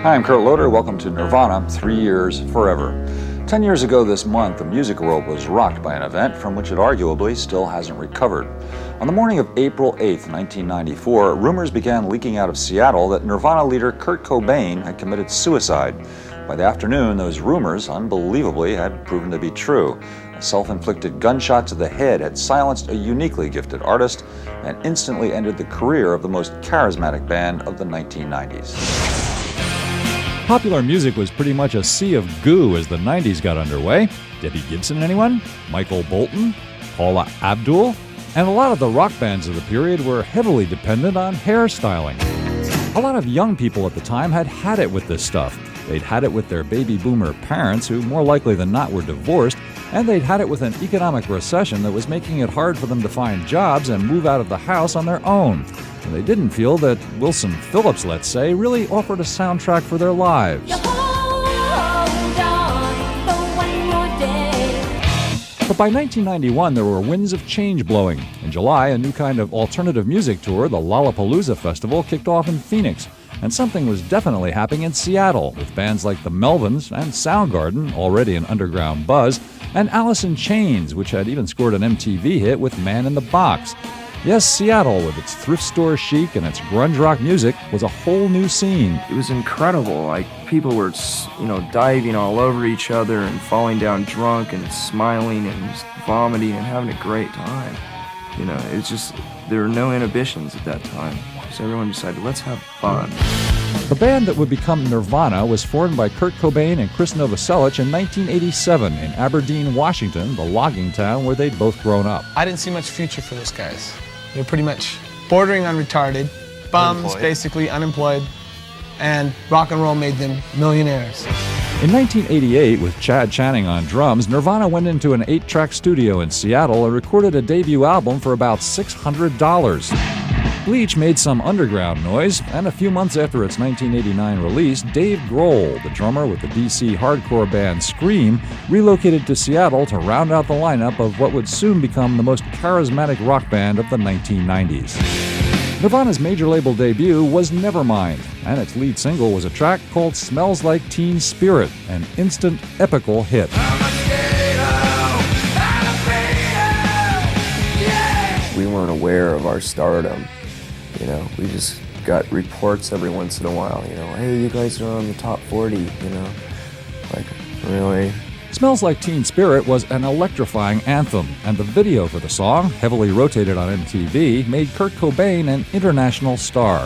Hi, I'm Kurt Loder. Welcome to Nirvana, 3 Years Forever. 10 years ago this month, the music world was rocked by an event from which it arguably still hasn't recovered. On the morning of April 8, 1994, rumors began leaking out of Seattle that Nirvana leader Kurt Cobain had committed suicide. By the afternoon, those rumors, unbelievably, had proven to be true. A self-inflicted gunshot to the head had silenced a uniquely gifted artist and instantly ended the career of the most charismatic band of the 1990s. Popular music was pretty much a sea of goo as the 90s got underway. Debbie Gibson, anyone? Michael Bolton? Paula Abdul? And a lot of the rock bands of the period were heavily dependent on hairstyling. A lot of young people at the time had it with this stuff. They'd had it with their baby boomer parents, who more likely than not were divorced, and they'd had it with an economic recession that was making it hard for them to find jobs and move out of the house on their own. And they didn't feel that Wilson Phillips, let's say, really offered a soundtrack for their lives. But by 1991, there were winds of change blowing. In July, a new kind of alternative music tour, the Lollapalooza Festival, kicked off in Phoenix. And something was definitely happening in Seattle, with bands like the Melvins and Soundgarden, already an underground buzz, and Alice in Chains, which had even scored an MTV hit with Man in the Box. Yes, Seattle, with its thrift store chic and its grunge rock music, was a whole new scene. It was incredible. Like, people were, diving all over each other and falling down drunk and smiling and just vomiting and having a great time. It's just, there were no inhibitions at that time. So everyone decided, let's have fun. The band that would become Nirvana was formed by Kurt Cobain and Chris Novoselic in 1987 in Aberdeen, Washington, the logging town where they'd both grown up. I didn't see much future for those guys. They're pretty much bordering on retarded, bums, basically unemployed, and rock and roll made them millionaires. In 1988, with Chad Channing on drums, Nirvana went into an 8-track studio in Seattle and recorded a debut album for about $600. Bleach made some underground noise, and a few months after its 1989 release, Dave Grohl, the drummer with the DC hardcore band Scream, relocated to Seattle to round out the lineup of what would soon become the most charismatic rock band of the 1990s. Nirvana's major label debut was Nevermind, and its lead single was a track called Smells Like Teen Spirit, an instant epical hit. We weren't aware of our stardom. We just got reports every once in a while, hey, you guys are on the top 40, like, really? Smells Like Teen Spirit was an electrifying anthem, and the video for the song, heavily rotated on MTV, made Kurt Cobain an international star.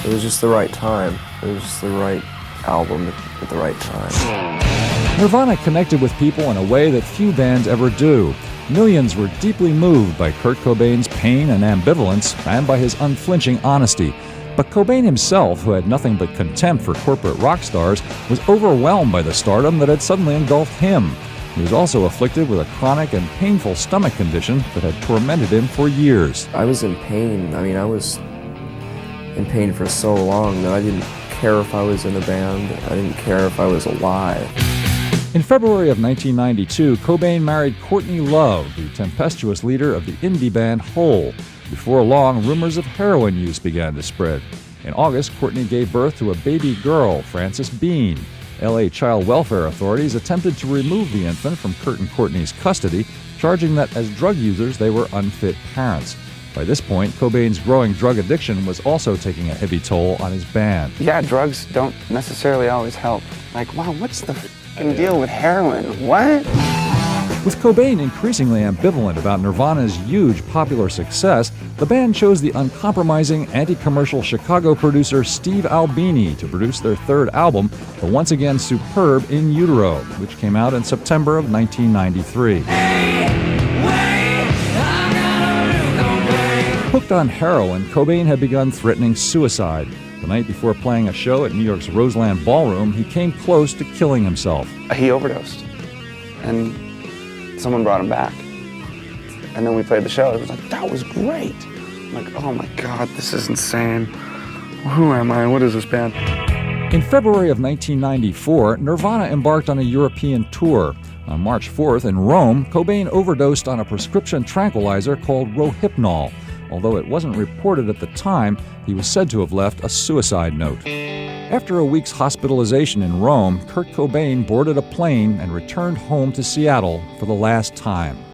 It was just the right time. It was just the right album at the right time. Nirvana connected with people in a way that few bands ever do. Millions were deeply moved by Kurt Cobain's pain and ambivalence and by his unflinching honesty. But Cobain himself, who had nothing but contempt for corporate rock stars, was overwhelmed by the stardom that had suddenly engulfed him. He was also afflicted with a chronic and painful stomach condition that had tormented him for years. I was in pain. I was in pain for so long that I didn't care if I was in a band. I didn't care if I was alive. In February of 1992, Cobain married Courtney Love, the tempestuous leader of the indie band Hole. Before long, rumors of heroin use began to spread. In August, Courtney gave birth to a baby girl, Frances Bean. LA child welfare authorities attempted to remove the infant from Kurt and Courtney's custody, charging that as drug users they were unfit parents. By this point, Cobain's growing drug addiction was also taking a heavy toll on his band. Yeah, drugs don't necessarily always help. Like, wow, what's the deal with heroin? What? With Cobain increasingly ambivalent about Nirvana's huge popular success, the band chose the uncompromising, anti-commercial Chicago producer Steve Albini to produce their third album, the once again superb In Utero, which came out in September of 1993. Hooked on heroin, Cobain had begun threatening suicide. The night before playing a show at New York's Roseland Ballroom, he came close to killing himself. He overdosed, and someone brought him back. And then we played the show. It was like, that was great. I'm like, oh my God, this is insane. Who am I? What is this band? In February of 1994, Nirvana embarked on a European tour. On March 4th in Rome, Cobain overdosed on a prescription tranquilizer called Rohypnol. Although it wasn't reported at the time, he was said to have left a suicide note. After a week's hospitalization in Rome, Kurt Cobain boarded a plane and returned home to Seattle for the last time.